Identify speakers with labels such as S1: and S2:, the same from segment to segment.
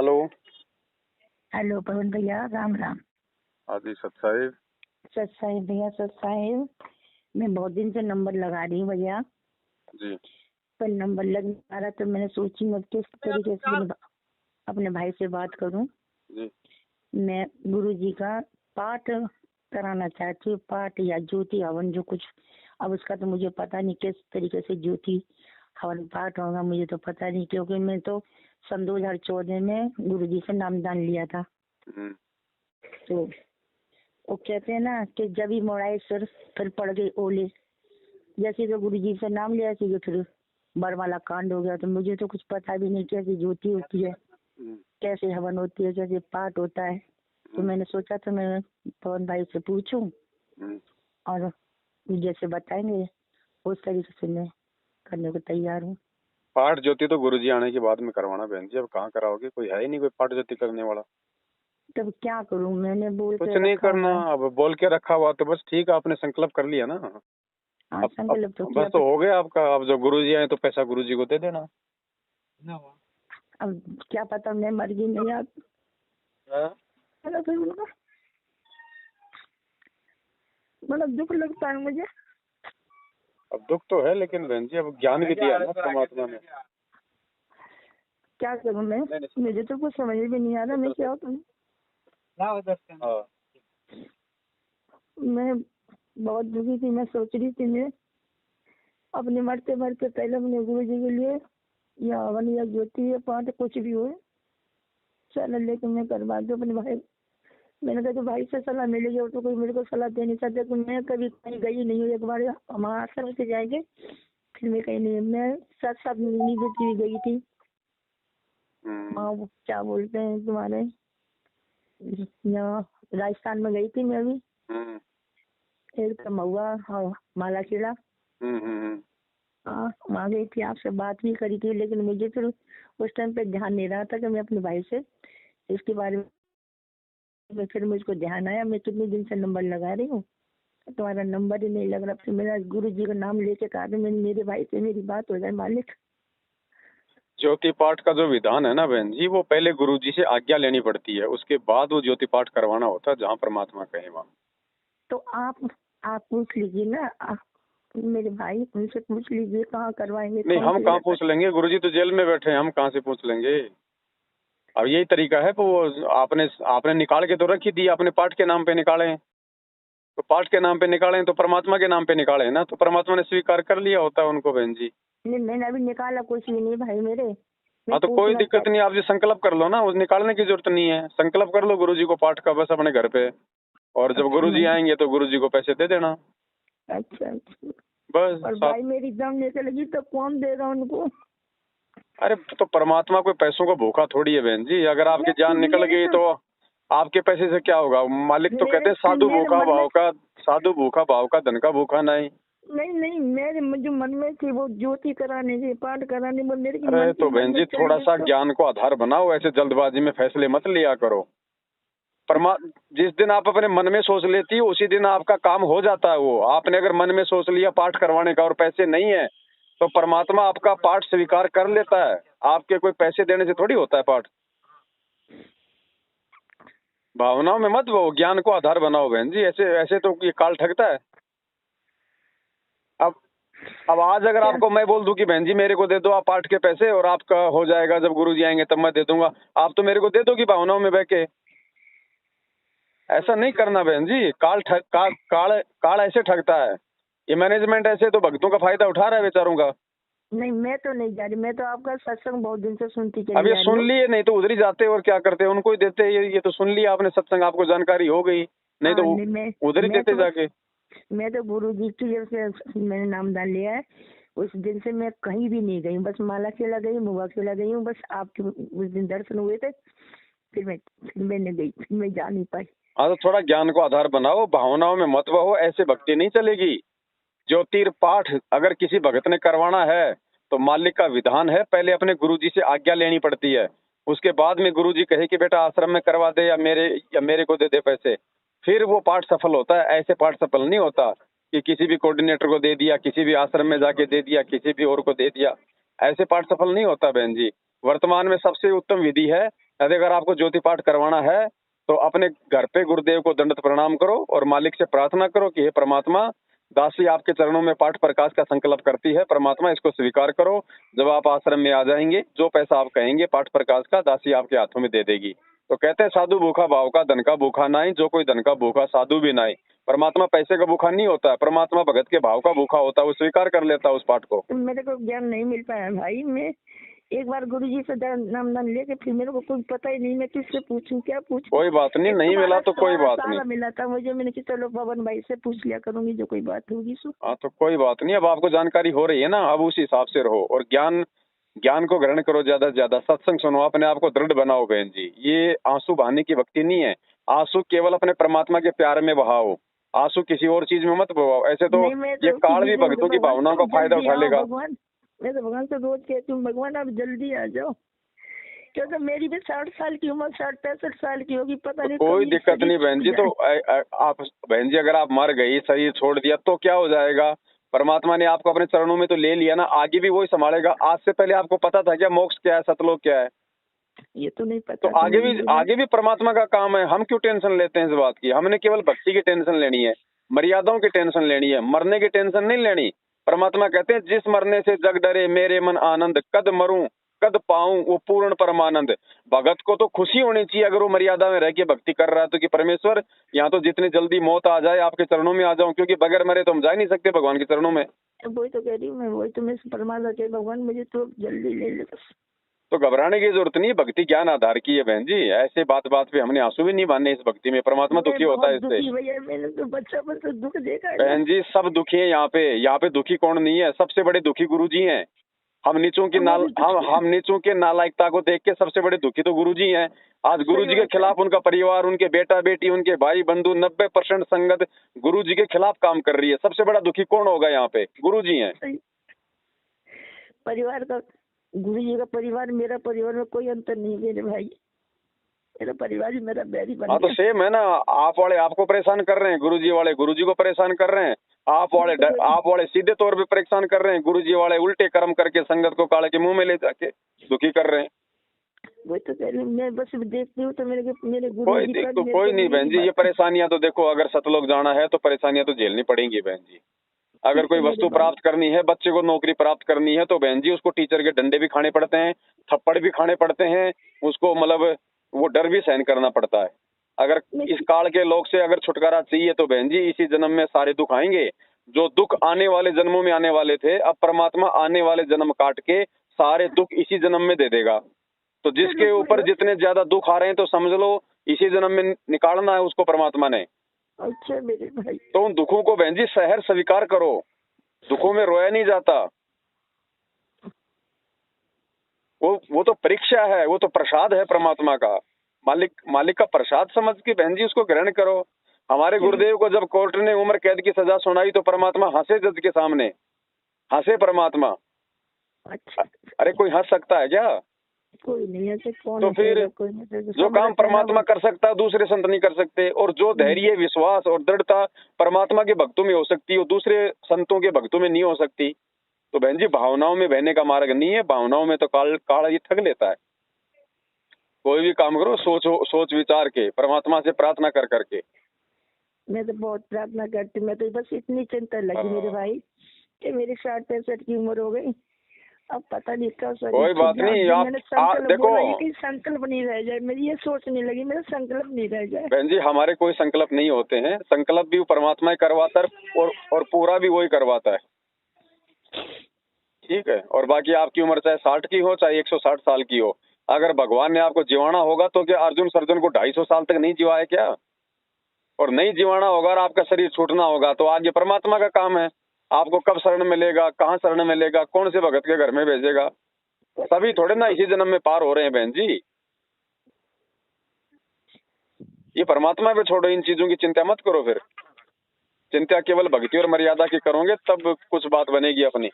S1: Hello.
S2: Hello पवन भैया, राम राम।
S1: हाँ जी सत साहिब।
S2: सत साहिब भैया, सत साहिब। मैं बहुत दिन से नंबर लगा रही हूँ भैया,
S1: जी
S2: पर नंबर लग नहीं पा रहा, तो मैंने सोची मैं किस तरीके से अपने भाई से बात करूँ।
S1: जी
S2: मैं गुरुजी का पाठ कराना चाहती हूँ, पाठ या ज्योति हवन जो कुछ। अब उसका तो मुझे पता नहीं किस तरीके से ज्योति हवन पाठ होगा, मुझे तो पता नहीं, क्योंकि मैं तो सन 2014 में गुरुजी से नामदान लिया था।
S1: हम्म,
S2: तो वो कहते हैं ना कि जब ही मोड़ाए सुर फिर पड़ गए ओले, जैसे तो गुरुजी से नाम लिया कि फिर बरमाला कांड हो गया। तो मुझे तो कुछ पता भी नहीं कैसे ज्योति होती है,
S1: हम्म,
S2: कैसे हवन होती है, कैसे पाठ होता है। तो मैंने सोचा था मैं पवन भाई से पूछूं और जैसे बताएंगे उस तरीके से मैं करने को तैयार हूँ।
S1: पाठ ज्योति तो गुरुजी आने के बाद में करवाना बहन जी। अब कहाँ कराओगे, कोई है ही नहीं कोई पाठ ज्योति करने वाला।
S2: तब क्या करूँ, मैंने बोल
S1: कुछ
S2: के
S1: नहीं
S2: रखा
S1: करना,
S2: हुआ है।
S1: अब बोल के रखा हुआ तो बस ठीक है, आपने संकल्प कर लिया ना।
S2: हाँ,
S1: अब
S2: संकल्प तो
S1: बस
S2: किया,
S1: तो
S2: पर
S1: हो गया आपका। अब जो गुरुजी आए तो पैसा गुरुजी को दे देना।
S2: अब क्या पता मैं मर गई नहीं यार।
S1: हाँ?
S2: फिर उनका बड़ा दुख लगता है मुझे।
S1: अब दुख तो है, लेकिन बहन जी अब ज्ञान भी दिया ना परमात्मा ने।
S2: क्या करूँ मैं, मुझे तो कुछ समझ भी नहीं आ रहा मैं क्या करूँ।
S1: हाँ।
S2: मैं बहुत दुखी थी, मैं सोच रही थी मैं अपने मरते मरते पहले अपने गुरु जी के लिए या हवन या ज्योति या पाठ कुछ भी हो चल लेके मैं करवा दूँ अपने भाई। मैंने कहा तो भाई से सलाह मिलेगी, और तो कोई मेरे को सलाह दे नहीं सकता। तो मैं कभी कहीं गई नहीं हूँ, एक बार हमारे आश्रम से जाएंगे फिर मैं कहीं नहीं। मैं 7 साल नींद की गई थी वहाँ, वो क्या बोलते हैं तुम्हारे यहाँ राजस्थान में गई थी मैं अभी। एक तो महुआ हाँ, माला खेड़ा। हाँ वहाँ गई थी, आपसे बात भी करी थी, लेकिन मुझे फिर उस टाइम पे ध्यान नहीं रहा था कि मैं अपने भाई से इसके बारे में। फिर मुझको ध्यान आया, मैं कितने दिन से नंबर लगा रही हूँ, तुम्हारा नंबर ही नहीं लग रहा। फिर मेरा गुरु जी का नाम लेके कहा मेरे भाई से मेरी बात हो जाए मालिक।
S1: ज्योति पाठ का जो विधान है ना बहन जी, वो पहले गुरुजी से आज्ञा लेनी पड़ती है, उसके बाद वो ज्योति पाठ करवाना होता है, जहाँ परमात्मा कहे वहाँ।
S2: तो आप पूछ लीजिए ना, मेरे भाई उनसे पूछ लीजिए कहाँ करवाएंगे,
S1: नहीं,
S2: कौन
S1: हम
S2: सी
S1: कहाँ
S2: जगह।
S1: पूछ लेंगे, गुरुजी तो जेल में बैठे हैं, हम कहाँ से पूछ लेंगे। अब यही तरीका है, तो वो आपने आपने निकाल के तो रख ही दी, आपने पाठ के नाम पे निकाले हैं। तो पाठ के नाम पे निकाले हैं तो परमात्मा के नाम पे निकाले हैं ना, तो परमात्मा ने स्वीकार कर लिया होता है उनको बहन जी।
S2: नहीं मैंने अभी निकाला कुछ भी नहीं भाई मेरे, मैं
S1: हाँ तो कोई
S2: पूछना
S1: दिक्कत नहीं, आप जो संकल्प कर लो ना, उस निकालने की जरूरत नहीं है। संकल्प कर लो गुरुजी को पाठ का बस अपने घर पे, और जब
S2: अच्छा
S1: गुरुजी
S2: मैं
S1: आएंगे तो गुरुजी को पैसे दे देना
S2: अच्छा अच्छा।
S1: बस।
S2: और
S1: साथ
S2: भाई मेरी दम लेके लगी तो कौन देगा उनको।
S1: अरे तो परमात्मा कोई पैसों को भूखा थोड़ी है बहन जी। अगर आपकी जान निकल
S2: मेरे
S1: गई
S2: तो
S1: तो आपके पैसे से क्या होगा। मालिक तो कहते
S2: मेरे
S1: हैं साधु
S2: मेरे
S1: भूखा
S2: मन में
S1: भाव का, साधु भूखा भाव का धन का भूखा नहीं।
S2: नहीं नहीं, मेरे जो मन में थी वो ज्योति कराने की पाठ कराने, वो मेरे की
S1: अरे तो
S2: मन
S1: बहन
S2: में
S1: जी
S2: चल
S1: थोड़ा
S2: गई
S1: सा
S2: तो।
S1: ज्ञान को आधार बनाओ, ऐसे जल्दबाजी में फैसले मत लिया करो। जिस दिन आप अपने मन में सोच लेती हो उसी दिन आपका काम हो जाता है। वो आपने अगर मन में सोच लिया पाठ करवाने का और पैसे नहीं है, तो परमात्मा आपका पाठ स्वीकार कर लेता है। आपके कोई पैसे देने से थोड़ी होता है पाठ। भावनाओं में मत वो, ज्ञान को आधार बनाओ बहन जी। ऐसे ऐसे तो ये काल ठगता है। अब अब आज अगर
S2: क्या
S1: आपको मैं बोल दूं कि बहन जी मेरे को दे दो आप पाठ के पैसे, और आपका हो जाएगा जब गुरुजी आएंगे तब मैं दे दूंगा, आप तो मेरे को दे दोगी भावनाओं में बह के। ऐसा नहीं करना बहन जी। काल ऐसे ठगता है। ये मैनेजमेंट ऐसे तो भक्तों का फायदा उठा रहा है बेचारों का।
S2: नहीं, मैं तो नहीं जा रही, मैं तो आपका सत्संग बहुत दिन से सुनती
S1: अब
S2: चली
S1: ये
S2: आ रही
S1: सुन
S2: हूँ।
S1: लिए, नहीं तो उधर ही जाते और क्या करते, उनको ही देते। ये तो सुन लिया आपने सत्संग, आपको जानकारी हो गई, नहीं
S2: हाँ
S1: तो
S2: नहीं,
S1: उधर ही
S2: मैं
S1: देते
S2: तो बस
S1: जाके।
S2: मैं तो गुरु जी की जब से मैंने नामदान लिया है उस दिन से मैं कहीं भी नहीं गई, बस माला खेला गई, मुआ खेला गई हूँ। बस आपके उस दिन दर्शन हुए थे, फिर मैंने गई, फिर मैं जा नहीं पाई।
S1: हाँ तो थोड़ा ज्ञान को आधार बनाओ, भावनाओं में मत बहो, ऐसे भक्ति नहीं चलेगी। ज्योतिर पाठ अगर किसी भगत ने करवाना है तो मालिक का विधान है, पहले अपने गुरुजी से आज्ञा लेनी पड़ती है। उसके बाद में गुरुजी कहे कि बेटा आश्रम में करवा दे या मेरे को दे दे पैसे, फिर वो पाठ सफल होता है। ऐसे पाठ सफल नहीं होता कि किसी भी कोऑर्डिनेटर को दे दिया, किसी भी आश्रम में जाके दे दिया, किसी भी और को दे दिया। ऐसे पाठ सफल नहीं होता बहन जी। वर्तमान में सबसे उत्तम विधि है यदि अगर आपको ज्योति पाठ करवाना है तो अपने घर पे गुरुदेव को दंडवत प्रणाम करो और मालिक से प्रार्थना करो कि हे परमात्मा, दासी आपके चरणों में पाठ प्रकाश का संकल्प करती है, परमात्मा इसको स्वीकार करो। जब आप आश्रम में आ जाएंगे, जो पैसा आप कहेंगे पाठ प्रकाश का, दासी आपके हाथों में दे देगी। तो कहते हैं साधु भूखा भाव का, धन का भूखा नाई, जो कोई धन का भूखा साधु भी नाई। परमात्मा पैसे का भूखा नहीं होता है, परमात्मा भगत के भाव का भूखा होता है, वो स्वीकार कर लेता है उस पाठ को।
S2: तो मेरे को ज्ञान नहीं मिल पाया भाई। मैं एक बार गुरुजी से नाम दान लेके फिर मेरे को कुछ पता ही नहीं, मैं किससे पूछूं, क्या पूछूं।
S1: कोई बात नहीं, नहीं मिला तो कोई बात नहीं।
S2: मिला था मुझे, मैंने कि चलो पवन भाई से पूछ लिया करूंगी, जो कोई बात होगी सो।
S1: हाँ तो कोई बात नहीं, अब आपको जानकारी हो रही है ना, अब उस हिसाब से रहो और ज्ञान को ग्रहण करो, ज्यादा से ज्यादा सत्संग सुनो, अपने आप को दृढ़ बनाओ बहन जी। ये आंसू बहाने की भक्ति नहीं है, आंसू केवल अपने परमात्मा के प्यार में बहाओ, आंसू किसी और चीज में मत बहाओ। ऐसे तो ये काल भी भक्तों की भावनाओं का फायदा उठा लेगा।
S2: मैं तो भगवान से रोज कहती हूँ, भगवान आप जल्दी आ जाओ, क्योंकि मेरी भी 60 साल की उम्र, 60-65 साल की होगी, पता नहीं।
S1: कोई दिक्कत नहीं बहन जी। तो आप बहन जी अगर आप मर गई, शरीर छोड़ दिया तो क्या हो जाएगा? परमात्मा ने आपको अपने चरणों में तो ले लिया ना, आगे भी वही संभालेगा। आज से पहले आपको पता था क्या मोक्ष क्या है, सतलोक क्या है?
S2: ये तो नहीं पता।
S1: तो आगे भी परमात्मा का काम है, हम क्यों टेंशन लेते हैं इस बात की? हमने केवल भक्ति की टेंशन लेनी है, मर्यादाओं की टेंशन लेनी है, मरने की टेंशन नहीं लेनी। परमात्मा कहते हैं जिस मरने से जग डरे मेरे मन आनंद, कद मरूं कद पाऊं वो पूर्ण परमानंद। भगत को तो खुशी होनी चाहिए अगर वो मर्यादा में रह के भक्ति कर रहा है, तो कि परमेश्वर यहाँ तो जितनी जल्दी मौत आ जाए आपके चरणों में आ जाऊं, क्योंकि बगैर मरे तो हम जा ही नहीं सकते भगवान के चरणों में।
S2: वही तो कह रही हूँ मैं, वही तो मैं परमात्मा के भगवान मुझे तो जल्दी ले ले बस।
S1: तो घबराने की जरूरत नहीं, भक्ति ज्ञान आधार की है बहन जी। ऐसे बात पे हमने आंसू भी नहीं बांधने इस भक्ति में, परमात्मा दुखी होता है इससे।
S2: मैंने तो बच्चा दुख देखा है
S1: बहन जी, सब दुखी है यहाँ पे दुखी कौन नहीं है? सबसे बड़े दुखी गुरु जी हैं। हम नीचों की नालायकता को देख के सबसे बड़े दुखी तो गुरु जी हैं। आज गुरु जी के खिलाफ उनका परिवार, उनके बेटा बेटी, उनके भाई बंधु, 90% संगत गुरु जी के खिलाफ काम कर रही है। सबसे बड़ा दुखी कौन होगा यहाँ पे? गुरु जी हैं।
S2: परिवार का, गुरु जी का परिवार, मेरा परिवार में कोई अंतर नहीं है मेरे भाई। मेरा परिवार ही मेरा बैरी बन गया।
S1: हाँ तो सेम है ना, आप वाले आपको परेशान कर रहे हैं, गुरु जी वाले गुरु जी को परेशान कर रहे हैं। आप वाले सीधे तौर पे परेशान कर रहे हैं, गुरु जी वाले उल्टे कर्म करके संगत को काले के मुंह में ले जाके दुखी कर रहे हैं।
S2: वही तो कह रही हूँ मैं, बस देखती हूँ तो मेरे गुरु
S1: कोई नहीं बहन जी, ये परेशानियां तो देखो, अगर सतलोक जाना है तो परेशानियां तो झेलनी पड़ेंगी बहन जी। अगर कोई वस्तु प्राप्त करनी है, बच्चे को नौकरी प्राप्त करनी है, तो बहन जी उसको टीचर के डंडे भी खाने पड़ते हैं, थप्पड़ भी खाने पड़ते हैं, उसको मतलब वो डर भी सहन करना पड़ता है। अगर इस काल के लोग से अगर छुटकारा चाहिए तो बहन जी इसी जन्म में सारे दुख आएंगे। जो दुख आने वाले जन्मों में आने वाले थे, अब परमात्मा आने वाले जन्म काट के सारे दुख इसी जन्म में दे देगा। तो जिसके ऊपर जितने ज्यादा दुख आ रहे हैं तो समझ लो इसी जन्म में निकालना है उसको परमात्मा ने।
S2: अच्छा मेरे भाई,
S1: तो उन दुखों को बहन जी सहर स्वीकार करो, दुखों में रोया नहीं जाता। वो तो परीक्षा है, वो तो प्रसाद है परमात्मा का, मालिक का प्रसाद समझ के बहन जी उसको ग्रहण करो। हमारे गुरुदेव को जब कोर्ट ने उम्र कैद की सजा सुनाई तो परमात्मा हंसे, जज के सामने हंसे परमात्मा।
S2: अच्छा।
S1: अरे कोई हंस सकता है क्या?
S2: कोई नहीं है।
S1: तो फिर जो काम परमात्मा कर सकता है दूसरे संत नहीं कर सकते, और जो धैर्य, विश्वास और दृढ़ता परमात्मा के भक्तों में हो सकती है वो दूसरे संतों के भक्तों में नहीं हो सकती। तो बहन जी भावनाओं में बहने का मार्ग नहीं है, भावनाओं में तो काल ये ठग लेता है। कोई भी काम करो सोच विचार के, परमात्मा से प्रार्थना कर करके।
S2: मैं तो बहुत प्रार्थना करती, मैं तो बस इतनी चिंता लगी मेरे भाई कि मेरी 60-65 की उम्र हो गई, अब पता नहीं कब।
S1: कोई बात नहीं, आप देखो
S2: संकल्प नहीं रह जाए, मेरी ये सोचने लगी मेरा संकल्प नहीं रह जाए।
S1: बहन जी हमारे कोई संकल्प नहीं होते हैं, संकल्प भी परमात्मा ही करवाता है और पूरा भी वही करवाता है। ठीक है, और बाकी आपकी उम्र चाहे 60 की हो चाहे 160 साल की हो, अगर भगवान ने आपको जीवाना होगा तो क्या अर्जुन सर्जन को 250 साल तक नहीं जीवाया क्या? और नहीं जीवाना होगा और आपका शरीर छूटना होगा तो आगे परमात्मा का काम है। आपको कब शरण मिलेगा, कहाँ शरण मिलेगा, कौन से भगत के घर में भेजेगा, सभी थोड़े ना इसी जन्म में पार हो रहे हैं बहन जी। ये परमात्मा पे छोड़ो, इन चीजों की चिंता मत करो। फिर चिंता केवल भक्ति और मर्यादा की करोगे तब कुछ बात बनेगी अपनी।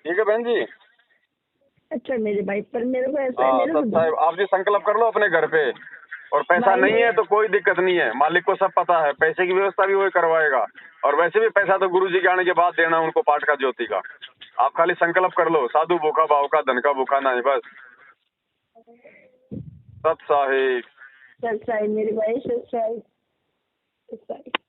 S1: ठीक है बहन जी।
S2: अच्छा मेरे भाई, पर मेरे को ऐसा
S1: आप जी संकल्प कर लो अपने घर पे, और पैसा नहीं है तो कोई दिक्कत नहीं है, मालिक को सब पता है, पैसे की व्यवस्था भी वही करवाएगा। और वैसे भी पैसा तो गुरु जी के आने के बाद देना उनको पाठ का ज्योति का। आप खाली संकल्प कर लो, साधु भूखा भाव का, धन का भूखा नहीं, बस। सत साहिब।
S2: सत साहिब मेरे भाई, सत साहिब, सत साहिब।